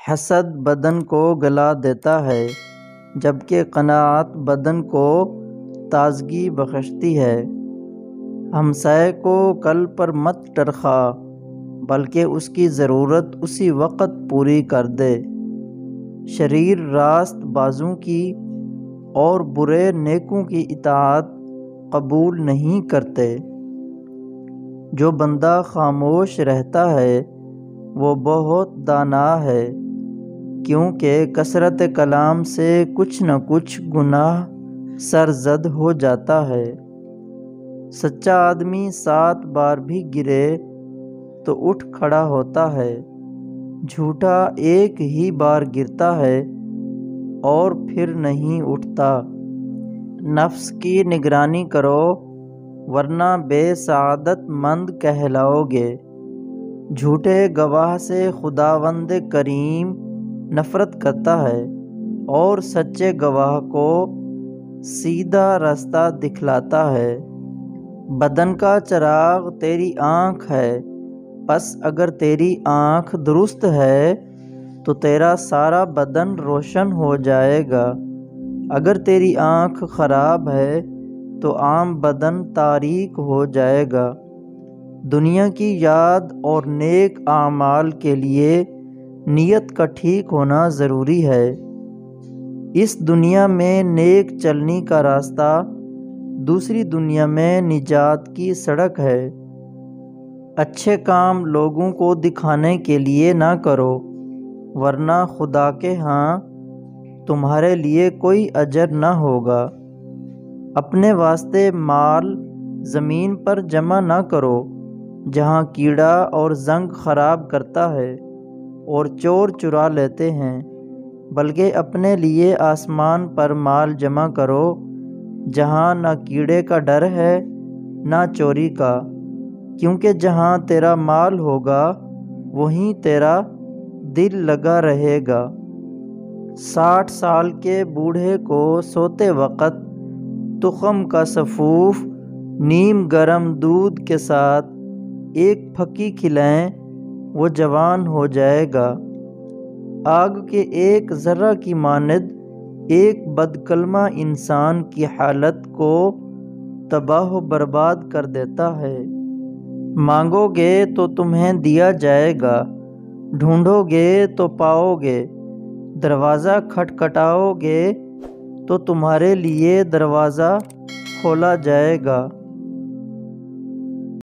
حسد بدن کو گلا دیتا ہے جبکہ قناعت بدن کو تازگی بخشتی ہے۔ ہمسائے کو کل پر مت ٹرخا بلکہ اس کی ضرورت اسی وقت پوری کر دے۔ شریر راست بازوں کی اور برے نیکوں کی اطاعت قبول نہیں کرتے۔ جو بندہ خاموش رہتا ہے وہ بہت دانا ہے، کیونکہ کثرت کلام سے کچھ نہ کچھ گناہ سرزد ہو جاتا ہے۔ سچا آدمی 7 بار بھی گرے تو اٹھ کھڑا ہوتا ہے، جھوٹا ایک ہی بار گرتا ہے اور پھر نہیں اٹھتا۔ نفس کی نگرانی کرو ورنہ بے سعادت مند کہلاؤ گے۔ جھوٹے گواہ سے خداوند کریم نفرت کرتا ہے اور سچے گواہ کو سیدھا راستہ دکھلاتا ہے۔ بدن کا چراغ تیری آنکھ ہے، پس اگر تیری آنکھ درست ہے تو تیرا سارا بدن روشن ہو جائے گا، اگر تیری آنکھ خراب ہے تو عام بدن تاریک ہو جائے گا۔ دنیا کی یاد اور نیک اعمال کے لیے نیت کا ٹھیک ہونا ضروری ہے۔ اس دنیا میں نیک چلنی کا راستہ دوسری دنیا میں نجات کی سڑک ہے۔ اچھے کام لوگوں کو دکھانے کے لیے نہ کرو ورنہ خدا کے ہاں تمہارے لیے کوئی اجر نہ ہوگا۔ اپنے واسطے مال زمین پر جمع نہ کرو جہاں کیڑا اور زنگ خراب کرتا ہے اور چور چرا لیتے ہیں، بلکہ اپنے لیے آسمان پر مال جمع کرو جہاں نہ کیڑے کا ڈر ہے نہ چوری کا، کیونکہ جہاں تیرا مال ہوگا وہیں تیرا دل لگا رہے گا۔ 60 سال کے بوڑھے کو سوتے وقت تخم کا سفوف نیم گرم دودھ کے ساتھ ایک پھکی کھلائیں، وہ جوان ہو جائے گا۔ آگ کے ایک ذرہ کی مانند ایک بدکلمہ انسان کی حالت کو تباہ و برباد کر دیتا ہے۔ مانگو گے تو تمہیں دیا جائے گا، ڈھونڈو گے تو پاؤ گے، دروازہ کھٹکھٹاؤ گے تو تمہارے لیے دروازہ کھولا جائے گا۔